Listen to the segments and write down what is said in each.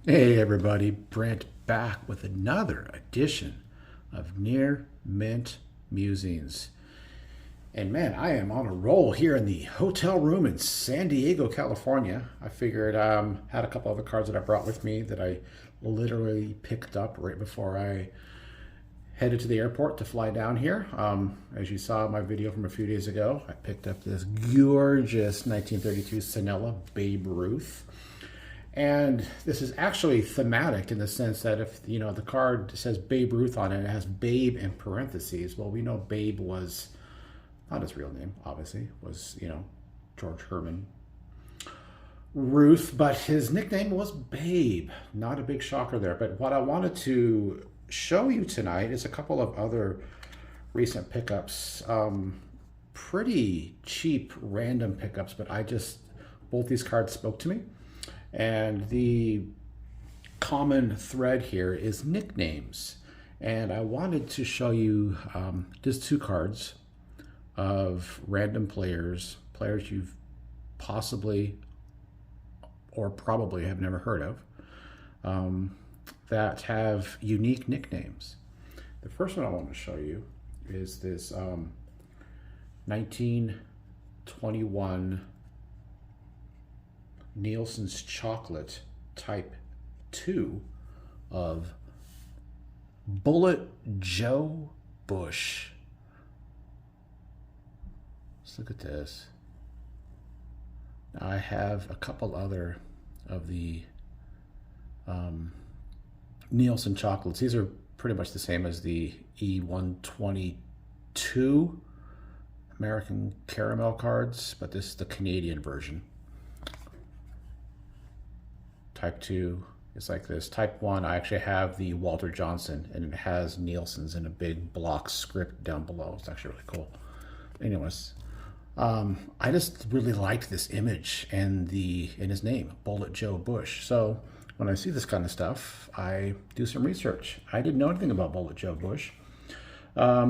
Hey everybody, Brent back with another edition of Near Mint Musings. And man, I am on a roll here in the hotel room in San Diego, California. I figured had a couple other cards that I brought with me that I literally picked up right before I headed to the airport to fly down here. As you saw in my video from a few days ago, I picked up this gorgeous 1932 Sanella Babe Ruth. And this is actually thematic in the sense that if the card says Babe Ruth on it, it has Babe in parentheses. Well, we know Babe was not his real name, obviously, was George Herman Ruth, but his nickname was Babe. Not a big shocker there. But what I wanted to show you tonight is a couple of other recent pickups. Pretty cheap random pickups, but both these cards spoke to me. And the common thread here is nicknames. And I wanted to show you just two cards of random players you've possibly or probably have never heard of, that have unique nicknames. The first one I want to show you is this 1921 Nielsen's Chocolate Type 2 of Bullet Joe Bush. Let's look at this. Now I have a couple other of the Nielsen chocolates. These are pretty much the same as the E122 American caramel cards, but this is the Canadian version. Type 2 is like this. Type 1, I actually have the Walter Johnson, and it has Nielsen's in a big block script down below. It's actually really cool. Anyways, I just really liked this image and his name, Bullet Joe Bush. So when I see this kind of stuff, I do some research. I didn't know anything about Bullet Joe Bush.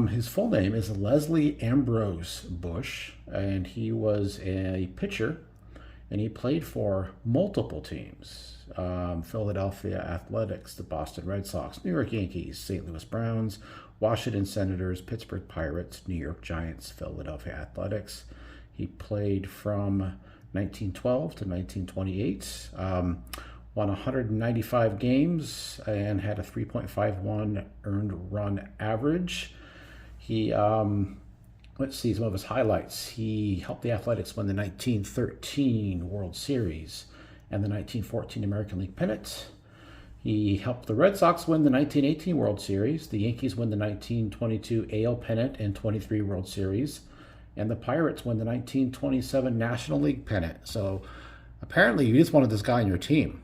His full name is Leslie Ambrose Bush, and he was a pitcher, and he played for multiple teams. Philadelphia Athletics, the Boston Red Sox, New York Yankees, St. Louis Browns, Washington Senators, Pittsburgh Pirates, New York Giants, Philadelphia Athletics. He played from 1912 to 1928, won 195 games, and had a 3.51 earned run average. He, let's see some of his highlights. He helped the Athletics win the 1913 World Series and the 1914 American League pennant. He helped the Red Sox win the 1918 World Series, the Yankees win the 1922 AL pennant and 23 World Series, and the Pirates win the 1927 National League pennant. So apparently you just wanted this guy on your team.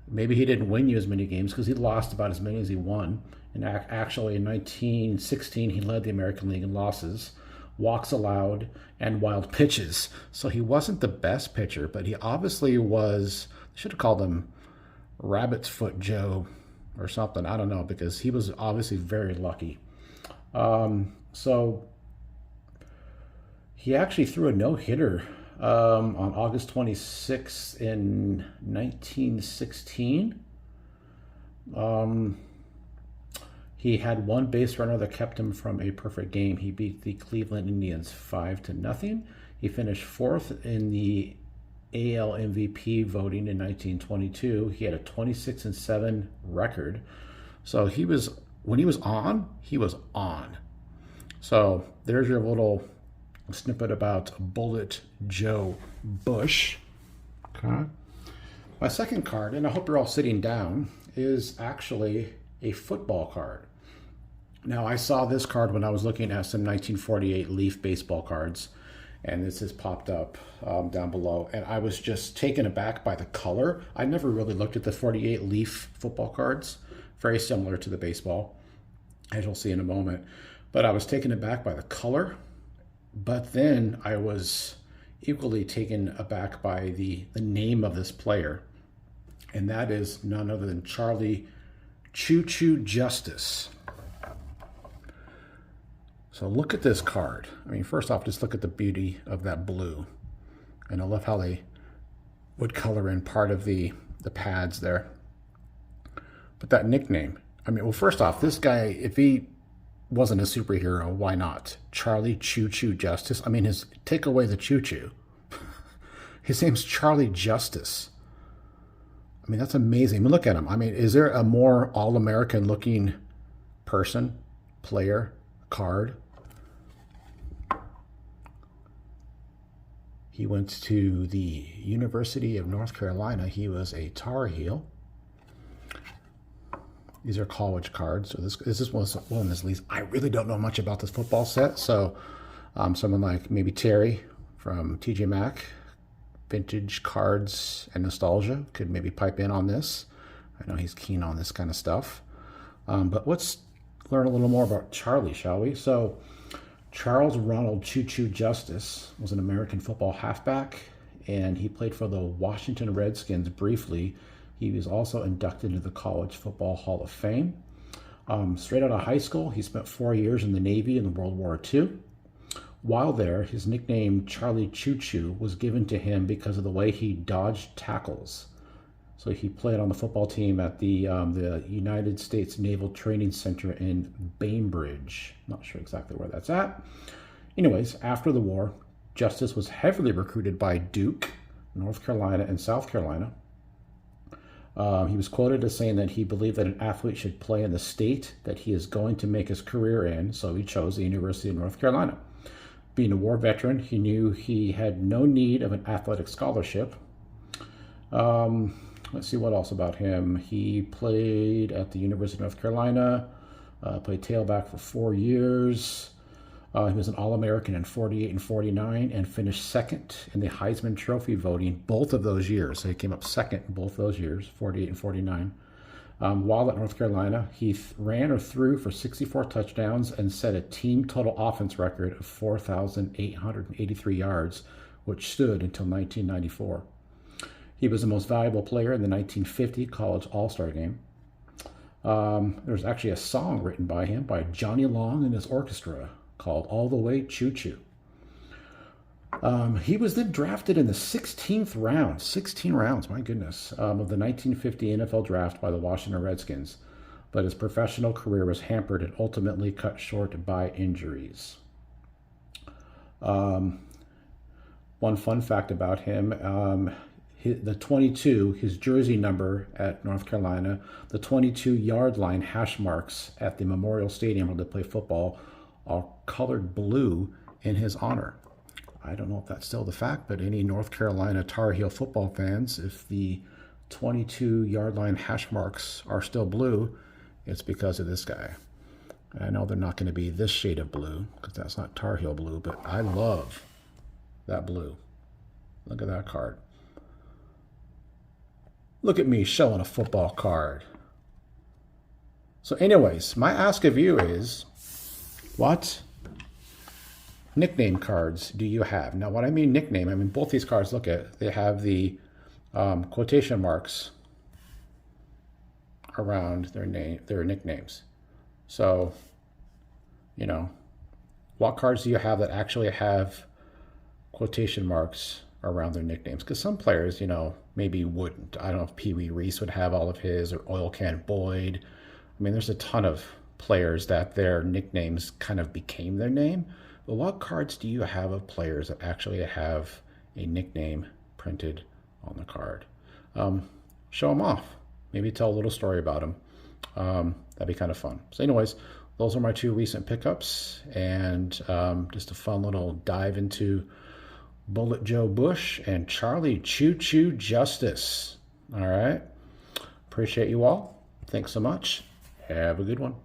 Maybe he didn't win you as many games because he lost about as many as he won. And actually in 1916 he led the American League in losses, walks allowed, and wild pitches. So he wasn't the best pitcher, but he obviously was, should have called him Rabbit's Foot Joe or something. I don't know, because he was obviously very lucky. So he actually threw a no-hitter on August 26th in 1916. He had one base runner that kept him from a perfect game. He beat the Cleveland Indians 5-0. He finished fourth in the AL MVP voting in 1922. He had a 26-7 record. So when he was on, he was on. So there's your little snippet about Bullet Joe Bush. Okay. My second card, and I hope you're all sitting down, is actually a football card. Now, I saw this card when I was looking at some 1948 Leaf baseball cards, and this has popped up down below, and I was just taken aback by the color. I never really looked at the 48 Leaf football cards, very similar to the baseball, as you'll see in a moment, but I was taken aback by the color. But then I was equally taken aback by the name of this player, and that is none other than Charlie Choo Choo Justice. So look at this card. I mean, first off, just look at the beauty of that blue. And I love how they would color in part of the pads there. But that nickname, I mean, well, first off, this guy, if he wasn't a superhero, why not? Charlie Choo Choo Justice. I mean, take away the choo choo. His name's Charlie Justice. I mean, that's amazing. I mean, look at him. I mean, is there a more all-American looking person, player, card? He went to the University of North Carolina. He was a Tar Heel. These are college cards. So this is one of his least. I really don't know much about this football set. So someone like maybe Terry from TJ Maxx, Vintage Cards and Nostalgia, could maybe pipe in on this. I know he's keen on this kind of stuff. But let's learn a little more about Charlie, shall we? So Charles Ronald Choo Choo Justice was an American football halfback, and he played for the Washington Redskins briefly. He was also inducted into the College Football Hall of Fame. Straight out of high school, he spent 4 years in the Navy in World War II. While there, his nickname Charlie Choo Choo was given to him because of the way he dodged tackles. So he played on the football team at the United States Naval Training Center in Bainbridge. Not sure exactly where that's at. Anyways, after the war, Justice was heavily recruited by Duke, North Carolina, and South Carolina. He was quoted as saying that he believed that an athlete should play in the state that he is going to make his career in, so he chose the University of North Carolina. Being a war veteran, he knew he had no need of an athletic scholarship. Let's see what else about him. He played at the University of North Carolina, played tailback for 4 years. He was an All-American in 48 and 49 and finished second in the Heisman Trophy voting both of those years. So he came up second in both those years, 48 and 49. While at North Carolina, he ran or threw for 64 touchdowns and set a team total offense record of 4,883 yards, which stood until 1994. He was the most valuable player in the 1950 College All-Star Game. There's actually a song written by him by Johnny Long and his orchestra called All the Way Choo Choo. He was then drafted in the 16th round, 16 rounds, my goodness, of the 1950 NFL draft by the Washington Redskins. But his professional career was hampered and ultimately cut short by injuries. One fun fact about him, the 22, his jersey number at North Carolina, the 22-yard line hash marks at the Memorial Stadium where they play football are colored blue in his honor. I don't know if that's still the fact, but any North Carolina Tar Heel football fans, if the 22-yard line hash marks are still blue, it's because of this guy. I know they're not going to be this shade of blue because that's not Tar Heel blue, but I love that blue. Look at that card. Look at me showing a football card. So anyways, my ask of you is, what nickname cards do you have? Now, what I mean nickname, I mean both these cards, look at, they have the quotation marks around their nicknames. So, you know, what cards do you have that actually have quotation marks around their nicknames? Because some players, you know, maybe wouldn't. I don't know if Pee Wee Reese would have all of his, or Oil Can Boyd. I mean, there's a ton of players that their nicknames kind of became their name. But what cards do you have of players that actually have a nickname printed on the card? Show them off. Maybe tell a little story about them. That'd be kind of fun. So anyways, those are my two recent pickups, and just a fun little dive into Bullet Joe Bush and Charlie Choo Choo Justice. All right. Appreciate you all. Thanks so much. Have a good one.